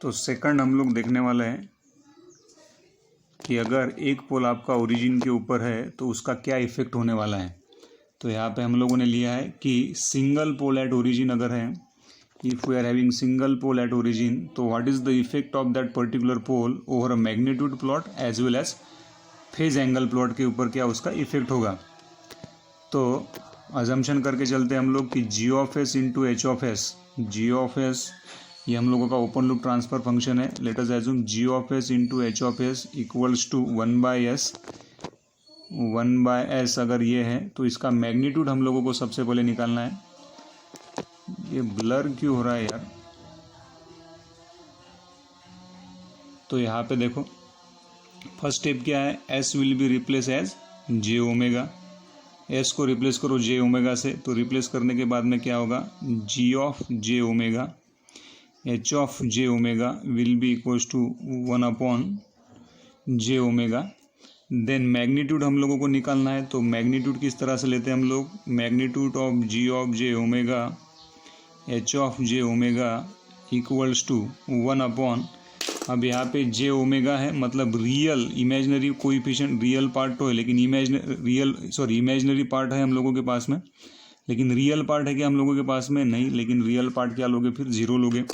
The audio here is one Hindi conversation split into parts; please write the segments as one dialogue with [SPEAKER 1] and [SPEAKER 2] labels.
[SPEAKER 1] तो सेकंड हम लोग देखने वाले हैं कि अगर एक पोल आपका ओरिजिन के ऊपर है तो उसका क्या इफेक्ट होने वाला है। तो यहाँ पे हम लोगों ने लिया है कि सिंगल पोल एट ओरिजिन अगर है, if we are having single pole at origin, तो what is the effect of that particular pole over a magnitude plot as well as phase angle plot के ऊपर क्या उसका इफेक्ट होगा। तो अजम्पशन करके चलते हैं हम लोग कि G of S into H of S, G of S ये हम लोगों का ओपन लूप ट्रांसफर फंक्शन है। Let us assume G of S into H of S equals to 1/s, 1/s अगर ये है तो इसका मैग्नीट्यूड हम लोगों को सबसे पहले निकालना है। ये ब्लर क्यों हो रहा है यार। तो यहाँ पे देखो फर्स्ट स्टेप क्या है, s will be replace as j omega, s को रिप्लेस करो जे ओमेगा से, तो रिप्लेस करने के बाद में क्या होगा, G of J omega H of J omega will be equals to 1/, J omega. Then magnitude हम लोगों को निकालना है, तो मैग्नीट्यूड किस तरह से लेते हैं हम लोग, magnitude of g of J omega H of J omega equals to 1/, अब यहाँ पे जे ओमेगा है मतलब real, imaginary coefficient real part तो है लेकिन इमेजनरी पार्ट है हम लोगों के पास में, लेकिन रियल पार्ट है क्या हम लोगों के पास में, नहीं, लेकिन रियल पार्ट क्या लोगे, फिर जीरो लोगे।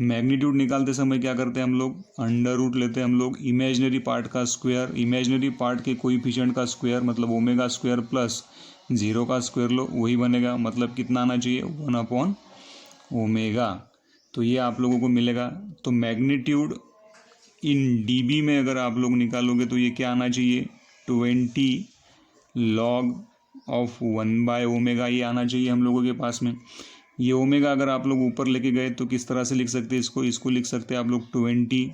[SPEAKER 1] मैग्नीट्यूड निकालते समय क्या करते हैं हम लोग, अंडर रूट लेते हैं हम लोग इमेजनरी पार्ट का स्क्वायर, इमेजनरी पार्ट के कोएफिशिएंट का स्क्वायर मतलब ओमेगा स्क्वायर प्लस जीरो का स्क्वायर लो, वही बनेगा, मतलब कितना आना चाहिए 1/ओमेगा। तो ये आप लोगों को मिलेगा। तो मैग्नीट्यूड इन डीबी में अगर आप लोग निकालोगे तो ये क्या आना चाहिए, 20 log ऑफ 1/ओमेगा, ये आना चाहिए हम लोगों के पास में। ये ओमेगा अगर आप लोग ऊपर लेके गए तो किस तरह से लिख सकते हैं इसको लिख सकते हैं आप लोग 20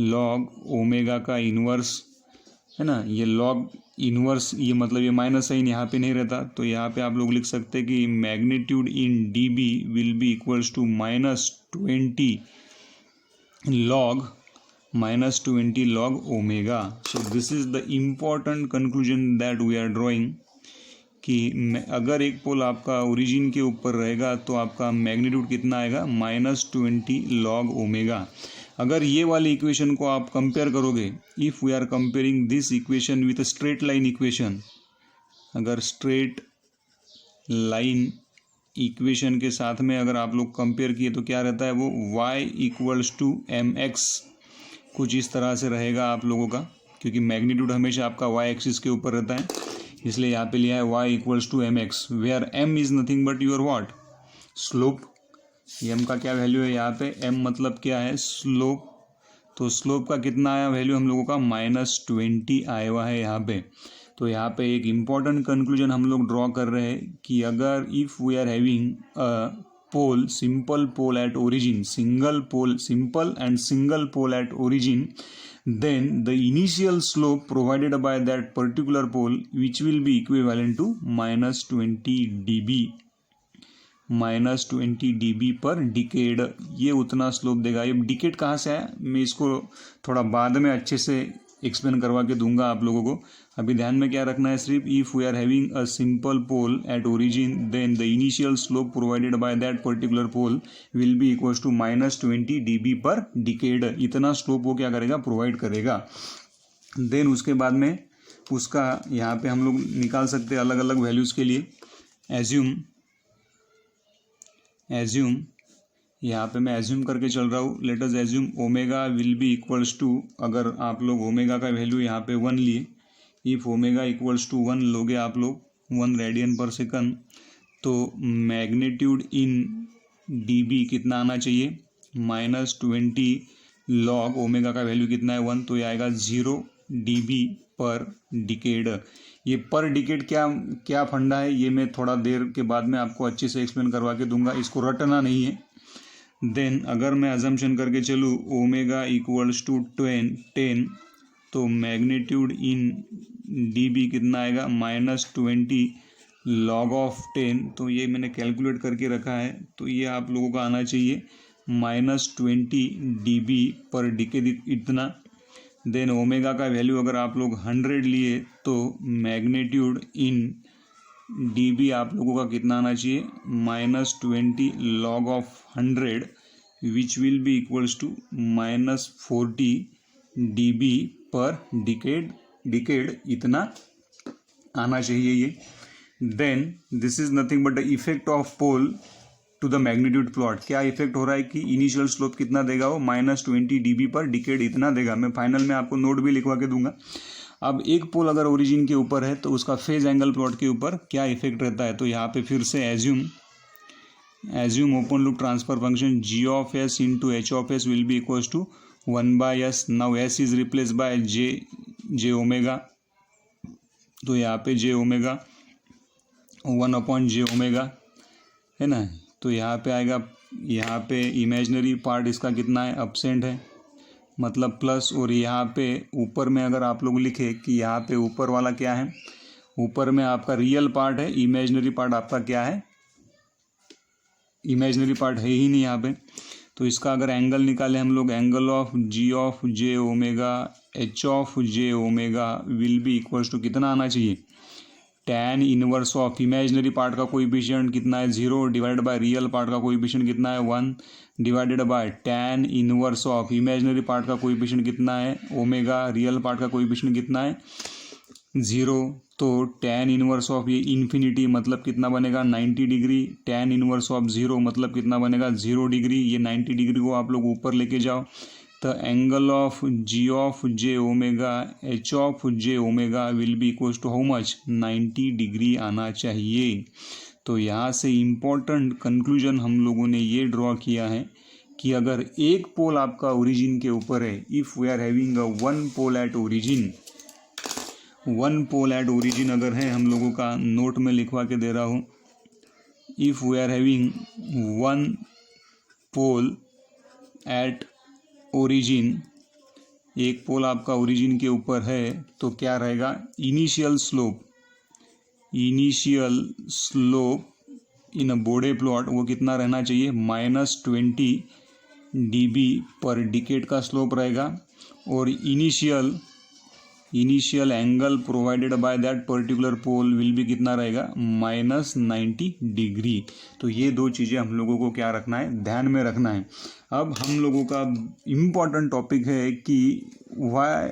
[SPEAKER 1] log ओमेगा का इन्वर्स, है ना, ये लॉग इन्वर्स, ये मतलब ये माइनस साइन यहाँ पे नहीं रहता, तो यहाँ पे आप लोग लिख सकते हैं कि magnitude in dB will be equals to -20 log omega. So this is the important conclusion that we are drawing कि अगर एक पोल आपका ओरिजिन के ऊपर रहेगा तो आपका मैग्नीट्यूड कितना आएगा, -20 log ओमेगा। अगर ये वाली इक्वेशन को आप कंपेयर करोगे, if we are comparing this equation with straight line equation, अगर स्ट्रेट लाइन इक्वेशन के साथ में अगर आप लोग कंपेयर किए तो क्या रहता है वो, y इक्वल्स टू mx, कुछ इस तरह से रहेगा आप लोगों का, क्योंकि मैग्नीट्यूड हमेशा आपका y एक्सिस के ऊपर रहता है, इसलिए यहाँ पे लिया है y equals to mx, where m is nothing but your what, slope. m का क्या वैल्यू है यहाँ पे, m मतलब क्या है, स्लोप। तो स्लोप का कितना आया वैल्यू हम लोगों का, -20 आया हुआ है यहाँ पे। तो यहाँ पे एक इम्पॉर्टेंट कंक्लूजन हम लोग ड्रॉ कर रहे हैं कि अगर if we are having a pole, simple pole at origin, simple and single pole at origin, then the initial slope provided by that particular pole which will be equivalent to -20 dB per decade, ये उतना स्लोप देगा। ये डिकेड कहाँ से आया, मैं इसको थोड़ा बाद में अच्छे से एक्सप्लेन करवा के दूंगा आप लोगों को। अभी ध्यान में क्या रखना है, सिर्फ if we are having a simple pole at origin then the initial slope provided by that particular pole will be equals to -20 dB per decade, इतना स्लोप वो क्या करेगा, प्रोवाइड करेगा। देन उसके बाद में उसका यहाँ पे हम लोग निकाल सकते हैं अलग अलग वैल्यूज़ के लिए। एज्यूम यहाँ पे मैं एज्यूम करके चल रहा हूँ, let us assume omega will be equals to, अगर आप लोग ओमेगा का वैल्यू यहाँ पे 1 लिए, इफ़ ओमेगा इक्वल्स टू 1 लोगे आप लोग 1 रेडियन पर सेकंड, तो मैग्नीट्यूड इन डीबी कितना आना चाहिए, -20 log ओमेगा का वैल्यू कितना है 1, तो ये आएगा 0 dB पर डिकेड। ये पर डिकेड क्या फंडा है, ये मैं थोड़ा देर के बाद में आपको अच्छे से एक्सप्लेन करवा के दूंगा, इसको रटना नहीं है। देन अगर मैं अजम्पशन करके चलूँ ओमेगा इक्वल्स टू 10, तो मैग्नीट्यूड इन डीबी कितना आएगा, -20 log ऑफ 10, तो ये मैंने कैलकुलेट करके रखा है, तो ये आप लोगों का आना चाहिए -20 dB पर डिकेड इतना। देन ओमेगा का वैल्यू अगर आप लोग 100 लिए तो मैग्नीट्यूड इन डीबी आप लोगों का कितना आना चाहिए, -20 log of 100 which will be equals to -40 dB per decade इतना आना चाहिए ये। Then this is nothing but the effect of pole to the magnitude plot. क्या इफेक्ट हो रहा है कि इनिशियल स्लोप कितना देगा वो -20 dB पर डिकेड इतना देगा। मैं फाइनल में आपको नोट भी लिखवा के दूंगा। अब एक पोल अगर ओरिजिन के ऊपर है तो उसका फेज एंगल प्लॉट के ऊपर क्या इफेक्ट रहता है। तो यहाँ पे फिर से assume open loop transfer function g of s into h of s will be equals to 1/s। Now s is replace by j omega. तो यहाँ पे जे ओमेगा 1/j ओमेगा है ना। तो यहाँ पे आएगा, यहाँ पे इमेजनरी पार्ट इसका कितना है, अपसेंट है, मतलब प्लस। और यहाँ पे ऊपर में अगर आप लोग लिखे कि यहाँ पे ऊपर वाला क्या है, ऊपर में आपका रियल पार्ट है, इमेजनरी पार्ट आपका क्या है, इमेजनरी पार्ट है ही नहीं यहाँ पे। तो इसका अगर एंगल निकाले हम लोग, angle of g of j omega h of j omega will be equals to कितना आना चाहिए, tan inverse of imaginary part का कोएफिशिएंट कितना है 0 डिवाइडेड बाय रियल पार्ट का कोएफिशिएंट कितना है 1 divided by tan inverse of imaginary part का कोएफिशिएंट कितना है ओमेगा, रियल पार्ट का कोएफिशिएंट कितना है 0। तो tan इनवर्स ऑफ ये इन्फिनिटी मतलब कितना बनेगा 90 डिग्री, tan इनवर्स ऑफ 0 मतलब कितना बनेगा 0 डिग्री। ये 90 डिग्री को आप लोग ऊपर लेके जाओ। तो angle of g of j omega h of j omega will be equals to how much 90 degree आना चाहिए। तो यहाँ से इम्पोर्टेंट कंक्लूजन हम लोगों ने ये ड्रॉ किया है कि अगर एक पोल आपका ओरिजिन के ऊपर है, if we are having a one pole at origin अगर है, हम लोगों का नोट में लिखवा के दे रहा हूँ, if we are having one pole at origin, एक पोल आपका ओरिजिन के ऊपर है तो क्या रहेगा, इनिशियल स्लोप इन अ बोडे प्लॉट वो कितना रहना चाहिए -20 dB पर डिकेड का स्लोप रहेगा। और initial angle provided by that particular pole will भी कितना रहेगा -90 डिग्री। तो ये दो चीज़ें हम लोगों को क्या रखना है, ध्यान में रखना है। अब हम लोगों का इम्पॉर्टेंट टॉपिक है कि why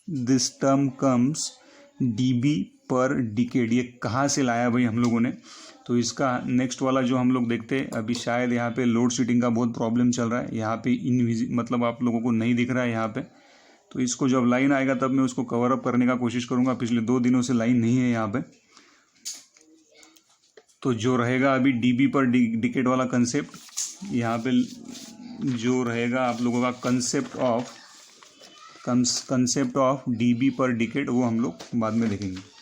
[SPEAKER 1] this term comes dB per decade, ये कहाँ से लाया भाई हम लोगों ने। तो इसका नेक्स्ट वाला जो हम लोग देखते हैं, अभी शायद यहाँ पे लोड शेडिंग का बहुत प्रॉब्लम चल रहा है, यहाँ पे मतलब आप लोगों को नहीं दिख रहा है यहाँ पे। तो इसको जब लाइन आएगा तब मैं उसको कवर अप करने का कोशिश करूँगा। पिछले 2 दिनों से लाइन नहीं है यहाँ पे। तो जो रहेगा अभी dB पर डिकेड वाला कंसेप्ट, यहाँ पे जो रहेगा आप लोगों का concept of dB per decade, वो हम लोग बाद में देखेंगे।